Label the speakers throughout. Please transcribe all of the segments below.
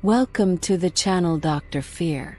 Speaker 1: Welcome to the channel Dr. Fear.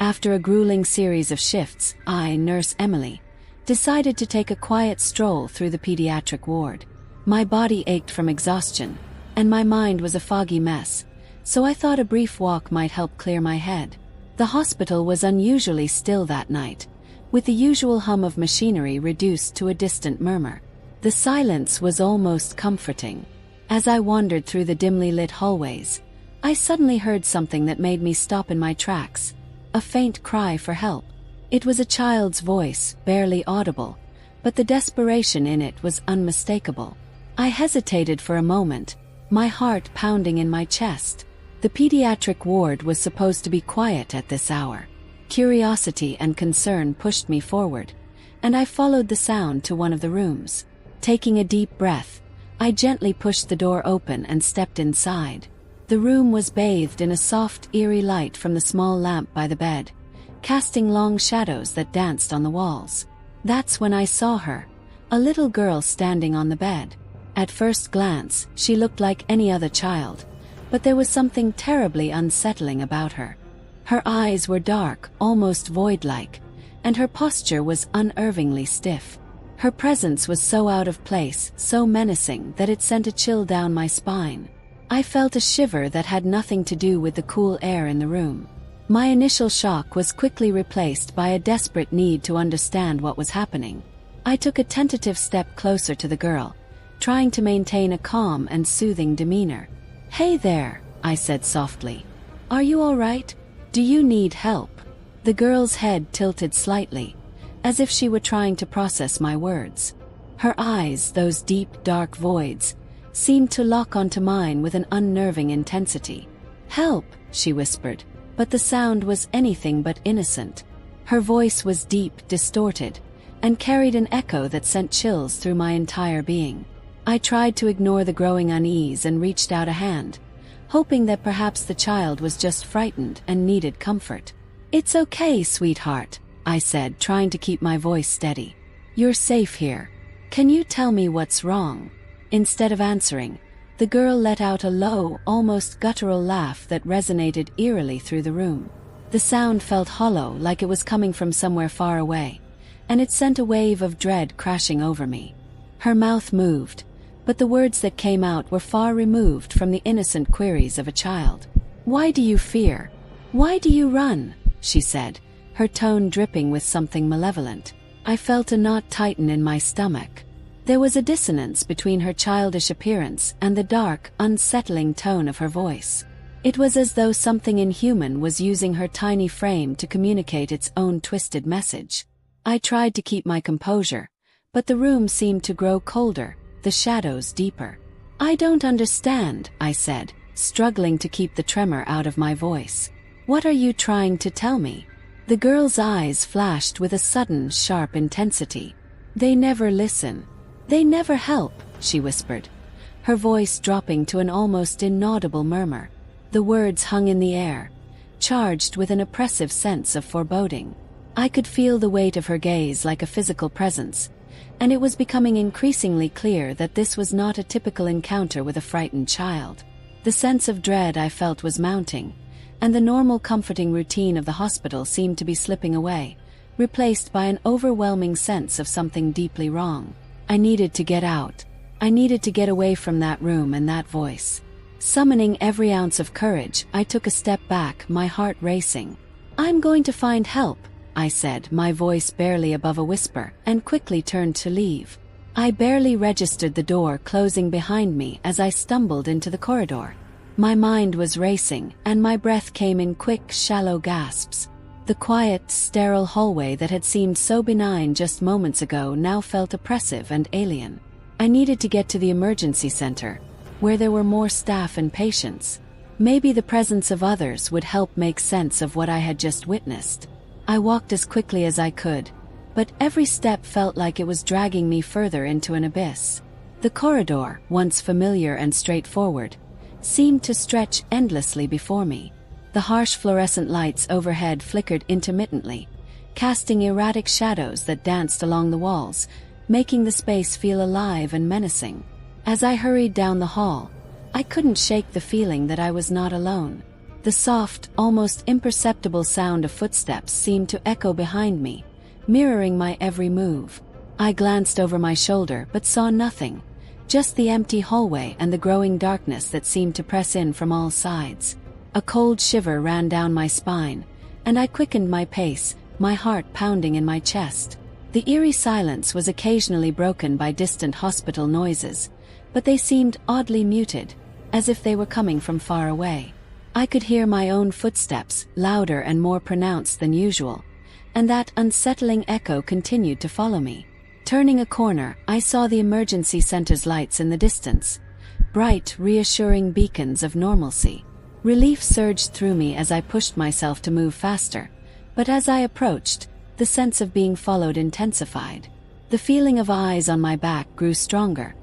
Speaker 1: After a grueling series of shifts, I, Nurse Emily, decided to take a quiet stroll through the pediatric ward. My body ached from exhaustion, and my mind was a foggy mess, so I thought a brief walk might help clear my head. The hospital was unusually still that night, with the usual hum of machinery reduced to a distant murmur. The silence was almost comforting. As I wandered through the dimly lit hallways, I suddenly heard something that made me stop in my tracks, a faint cry for help. It was a child's voice, barely audible, but the desperation in it was unmistakable. I hesitated for a moment, my heart pounding in my chest. The pediatric ward was supposed to be quiet at this hour. Curiosity and concern pushed me forward, and I followed the sound to one of the rooms. Taking a deep breath, I gently pushed the door open and stepped inside. The room was bathed in a soft, eerie light from the small lamp by the bed, casting long shadows that danced on the walls. That's when I saw her, a little girl standing on the bed. At first glance, she looked like any other child, but there was something terribly unsettling about her. Her eyes were dark, almost void-like, and her posture was unnervingly stiff. Her presence was so out of place, so menacing that it sent a chill down my spine. I felt a shiver that had nothing to do with the cool air in the room. My initial shock was quickly replaced by a desperate need to understand what was happening. I took a tentative step closer to the girl, trying to maintain a calm and soothing demeanor. "Hey there," I said softly. "Are you all right? Do you need help?" The girl's head tilted slightly, as if she were trying to process my words. Her eyes, those deep, dark voids, seemed to lock onto mine with an unnerving intensity. "Help," she whispered, but the sound was anything but innocent. Her voice was deep, distorted, and carried an echo that sent chills through my entire being. I tried to ignore the growing unease and reached out a hand, hoping that perhaps the child was just frightened and needed comfort. "It's okay, sweetheart," I said, trying to keep my voice steady. "You're safe here. Can you tell me what's wrong?" Instead of answering, the girl let out a low, almost guttural laugh that resonated eerily through the room. The sound felt hollow, like it was coming from somewhere far away, and it sent a wave of dread crashing over me. Her mouth moved, but the words that came out were far removed from the innocent queries of a child. "Why do you fear? Why do you run?" she said, her tone dripping with something malevolent. I felt a knot tighten in my stomach. There was a dissonance between her childish appearance and the dark, unsettling tone of her voice. It was as though something inhuman was using her tiny frame to communicate its own twisted message. I tried to keep my composure, but the room seemed to grow colder, the shadows deeper. "I don't understand," I said, struggling to keep the tremor out of my voice. "What are you trying to tell me?" The girl's eyes flashed with a sudden, sharp intensity. "They never listen. They never help," she whispered, her voice dropping to an almost inaudible murmur. The words hung in the air, charged with an oppressive sense of foreboding. I could feel the weight of her gaze like a physical presence, and it was becoming increasingly clear that this was not a typical encounter with a frightened child. The sense of dread I felt was mounting, and the normal comforting routine of the hospital seemed to be slipping away, replaced by an overwhelming sense of something deeply wrong. I needed to get out. I needed to get away from that room and that voice. Summoning every ounce of courage, I took a step back, my heart racing. "I'm going to find help," I said, my voice barely above a whisper, and quickly turned to leave. I barely registered the door closing behind me as I stumbled into the corridor. My mind was racing, and my breath came in quick, shallow gasps. The quiet, sterile hallway that had seemed so benign just moments ago now felt oppressive and alien. I needed to get to the emergency center, where there were more staff and patients. Maybe the presence of others would help make sense of what I had just witnessed. I walked as quickly as I could, but every step felt like it was dragging me further into an abyss. The corridor, once familiar and straightforward, seemed to stretch endlessly before me. The harsh fluorescent lights overhead flickered intermittently, casting erratic shadows that danced along the walls, making the space feel alive and menacing. As I hurried down the hall, I couldn't shake the feeling that I was not alone. The soft, almost imperceptible sound of footsteps seemed to echo behind me, mirroring my every move. I glanced over my shoulder but saw nothing, just the empty hallway and the growing darkness that seemed to press in from all sides. A cold shiver ran down my spine, and I quickened my pace, my heart pounding in my chest. The eerie silence was occasionally broken by distant hospital noises, but they seemed oddly muted, as if they were coming from far away. I could hear my own footsteps, louder and more pronounced than usual, and that unsettling echo continued to follow me. Turning a corner, I saw the emergency center's lights in the distance, bright, reassuring beacons of normalcy. Relief surged through me as I pushed myself to move faster, but as I approached, the sense of being followed intensified. The feeling of eyes on my back grew stronger,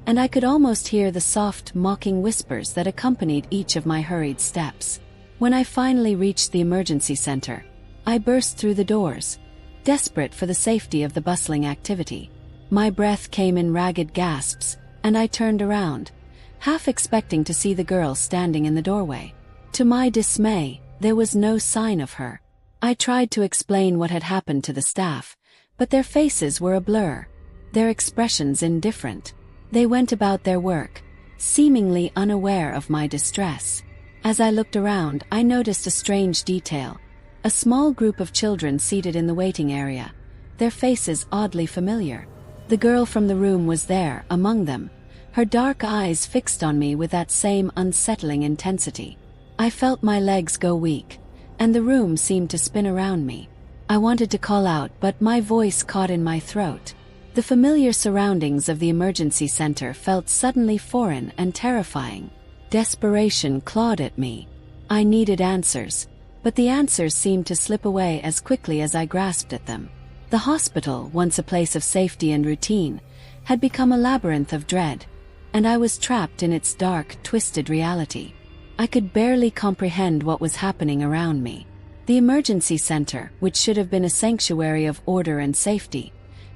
Speaker 1: and I could almost hear the soft, mocking whispers that accompanied each of my hurried steps. When I finally reached the emergency center, I burst through the doors, desperate for the safety of the bustling activity. My breath came in ragged gasps, and I turned around, half expecting to see the girl standing in the doorway. To my dismay, there was no sign of her. I tried to explain what had happened to the staff, but their faces were a blur, their expressions indifferent. They went about their work, seemingly unaware of my distress. As I looked around, I noticed a strange detail. A small group of children seated in the waiting area, their faces oddly familiar. The girl from the room was there, among them, her dark eyes fixed on me with that same unsettling intensity. I felt my legs go weak, and the room seemed to spin around me. I wanted to call out, but my voice caught in my throat. The familiar surroundings of the emergency center felt suddenly foreign and terrifying. Desperation clawed at me. I needed answers, but the answers seemed to slip away as quickly as I grasped at them. The hospital, once a place of safety and routine, had become a labyrinth of dread, and I was trapped in its dark, twisted reality. I could barely comprehend what was happening around me. The emergency center, which should have been a sanctuary of order and safety,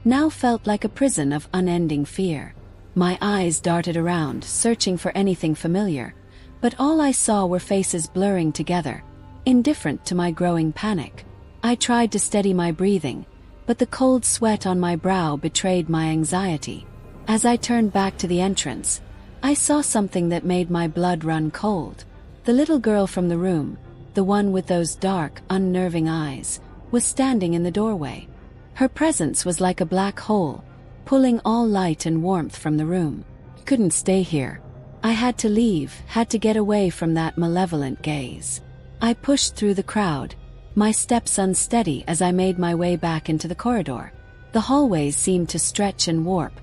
Speaker 1: now felt like a prison of unending fear. My eyes darted around, searching for anything familiar, but all I saw were faces blurring together, indifferent to my growing panic. I tried to steady my breathing, but the cold sweat on my brow betrayed my anxiety. As I turned back to the entrance, I saw something that made my blood run cold. The little girl from the room, the one with those dark, unnerving eyes, was standing in the doorway. Her presence was like a black hole, pulling all light and warmth from the room. Couldn't stay here. I had to leave, had to get away from that malevolent gaze. I pushed through the crowd, my steps unsteady as I made my way back into the corridor. The hallways seemed to stretch and warp,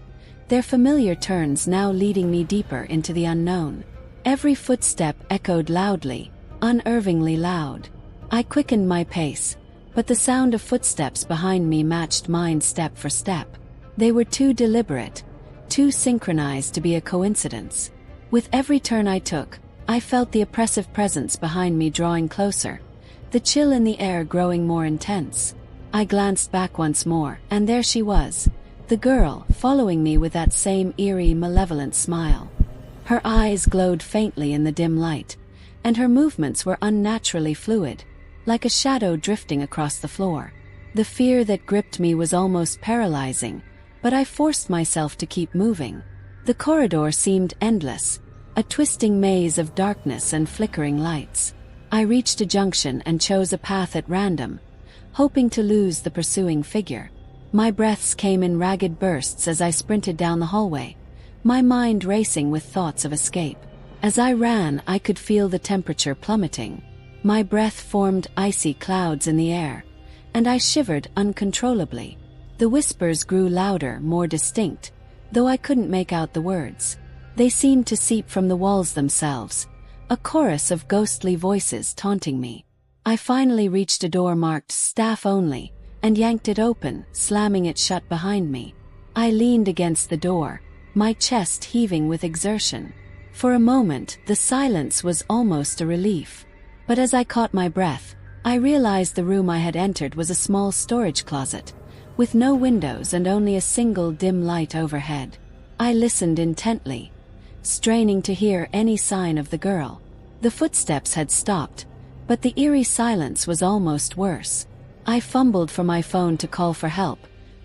Speaker 1: their familiar turns now leading me deeper into the unknown. Every footstep echoed loudly, unnervingly loud. I quickened my pace, but the sound of footsteps behind me matched mine step for step. They were too deliberate, too synchronized to be a coincidence. With every turn I took, I felt the oppressive presence behind me drawing closer, the chill in the air growing more intense. I glanced back once more, and there she was, the girl, following me with that same eerie, malevolent smile. Her eyes glowed faintly in the dim light, and her movements were unnaturally fluid, like a shadow drifting across the floor. The fear that gripped me was almost paralyzing, but I forced myself to keep moving. The corridor seemed endless, a twisting maze of darkness and flickering lights. I reached a junction and chose a path at random, hoping to lose the pursuing figure. My breaths came in ragged bursts as I sprinted down the hallway, my mind racing with thoughts of escape. As I ran, I could feel the temperature plummeting. My breath formed icy clouds in the air, and I shivered uncontrollably. The whispers grew louder, more distinct, though I couldn't make out the words. They seemed to seep from the walls themselves, a chorus of ghostly voices taunting me. I finally reached a door marked "Staff Only," and yanked it open, slamming it shut behind me. I leaned against the door, my chest heaving with exertion. For a moment, the silence was almost a relief. But as I caught my breath, I realized the room I had entered was a small storage closet, with no windows and only a single dim light overhead. I listened intently, straining to hear any sign of the girl. The footsteps had stopped, but the eerie silence was almost worse. I fumbled for my phone to call for help,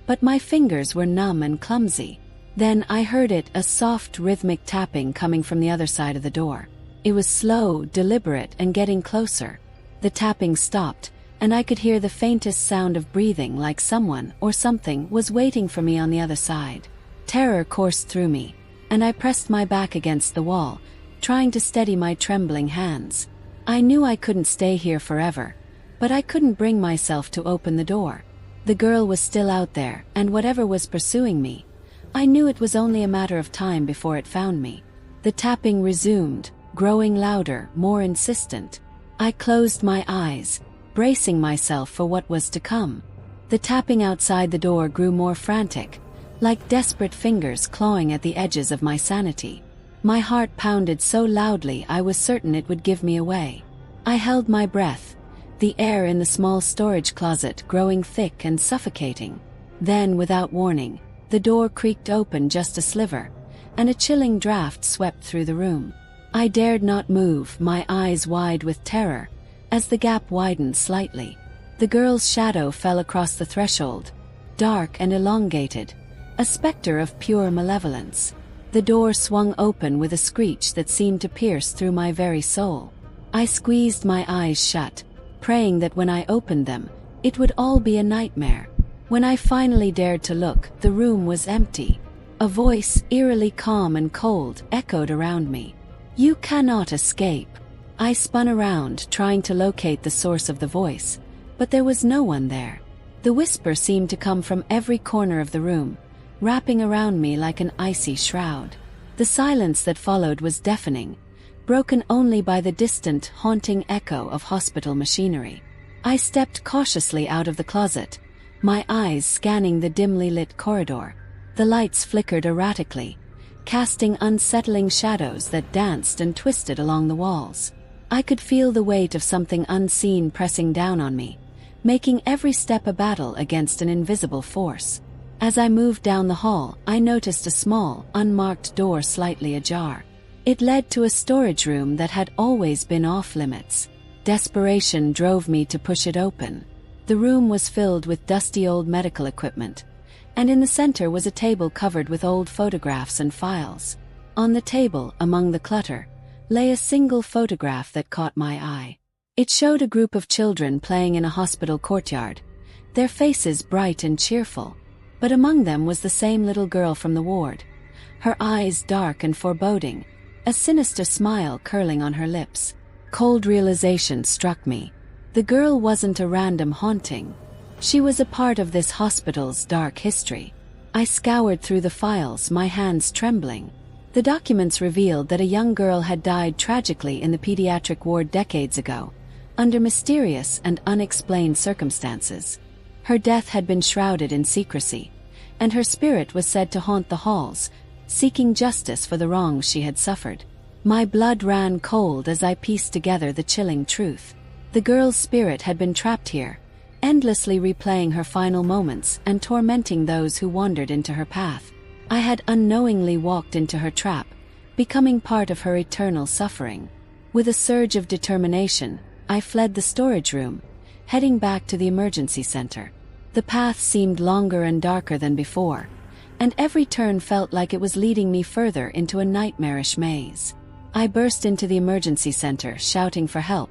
Speaker 1: but my fingers were numb and clumsy. Then I heard it, a soft rhythmic tapping coming from the other side of the door. It was slow, deliberate, and getting closer. The tapping stopped, and I could hear the faintest sound of breathing, like someone or something was waiting for me on the other side. Terror coursed through me, and I pressed my back against the wall, trying to steady my trembling hands. I knew I couldn't stay here forever, but I couldn't bring myself to open the door. The girl was still out there, and whatever was pursuing me, I knew it was only a matter of time before it found me. The tapping resumed, growing louder, more insistent. I closed my eyes, bracing myself for what was to come. The tapping outside the door grew more frantic, like desperate fingers clawing at the edges of my sanity. My heart pounded so loudly I was certain it would give me away. I held my breath, the air in the small storage closet growing thick and suffocating. Then, without warning, the door creaked open just a sliver, and a chilling draft swept through the room. I dared not move, my eyes wide with terror, as the gap widened slightly. The girl's shadow fell across the threshold, dark and elongated, a specter of pure malevolence. The door swung open with a screech that seemed to pierce through my very soul. I squeezed my eyes shut, praying that when I opened them, it would all be a nightmare. When I finally dared to look, the room was empty. A voice, eerily calm and cold, echoed around me. "You cannot escape." I spun around, trying to locate the source of the voice, but there was no one there. The whisper seemed to come from every corner of the room, wrapping around me like an icy shroud. The silence that followed was deafening, broken only by the distant, haunting echo of hospital machinery. I stepped cautiously out of the closet, my eyes scanning the dimly lit corridor. The lights flickered erratically, casting unsettling shadows that danced and twisted along the walls. I could feel the weight of something unseen pressing down on me, making every step a battle against an invisible force. As I moved down the hall, I noticed a small, unmarked door slightly ajar. It led to a storage room that had always been off-limits. Desperation drove me to push it open. The room was filled with dusty old medical equipment, and in the center was a table covered with old photographs and files. On the table, among the clutter, lay a single photograph that caught my eye. It showed a group of children playing in a hospital courtyard, their faces bright and cheerful. But among them was the same little girl from the ward, her eyes dark and foreboding, a sinister smile curling on her lips. Cold realization struck me. The girl wasn't a random haunting. She was a part of this hospital's dark history. I scoured through the files, my hands trembling. The documents revealed that a young girl had died tragically in the pediatric ward decades ago, under mysterious and unexplained circumstances. Her death had been shrouded in secrecy, and her spirit was said to haunt the halls, seeking justice for the wrongs she had suffered. My blood ran cold as I pieced together the chilling truth. The girl's spirit had been trapped here, endlessly replaying her final moments and tormenting those who wandered into her path. I had unknowingly walked into her trap, becoming part of her eternal suffering. With a surge of determination, I fled the storage room, heading back to the emergency center. The path seemed longer and darker than before, and every turn felt like it was leading me further into a nightmarish maze. I burst into the emergency center, shouting for help,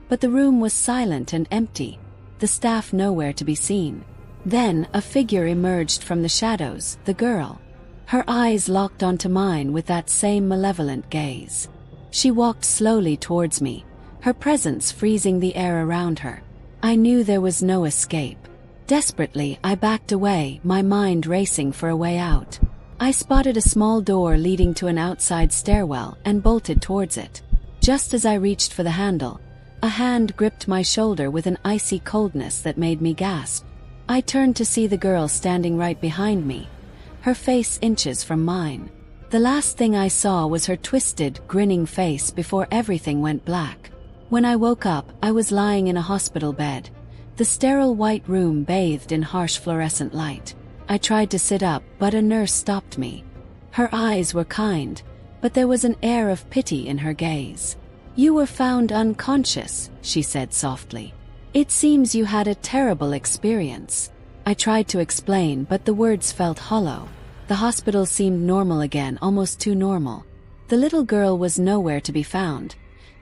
Speaker 1: but the room was silent and empty, the staff nowhere to be seen. Then a figure emerged from the shadows, the girl. Her eyes locked onto mine with that same malevolent gaze. She walked slowly towards me, her presence freezing the air around her. I knew there was no escape. Desperately, I backed away, my mind racing for a way out. I spotted a small door leading to an outside stairwell and bolted towards it. Just as I reached for the handle, a hand gripped my shoulder with an icy coldness that made me gasp. I turned to see the girl standing right behind me, her face inches from mine. The last thing I saw was her twisted, grinning face before everything went black. When I woke up, I was lying in a hospital bed, the sterile white room bathed in harsh fluorescent light. I tried to sit up, but a nurse stopped me. Her eyes were kind, but there was an air of pity in her gaze. "You were found unconscious," she said softly. "It seems you had a terrible experience." I tried to explain, but the words felt hollow. The hospital seemed normal again, almost too normal. The little girl was nowhere to be found,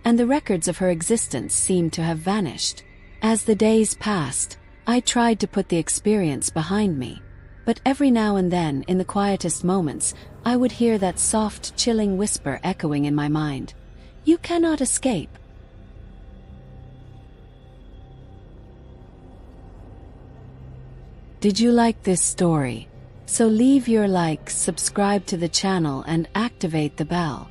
Speaker 1: and the records of her existence seemed to have vanished. As the days passed, I tried to put the experience behind me, but every now and then, in the quietest moments, I would hear that soft, chilling whisper echoing in my mind. "You cannot escape." Did you like this story? So leave your like, subscribe to the channel and activate the bell.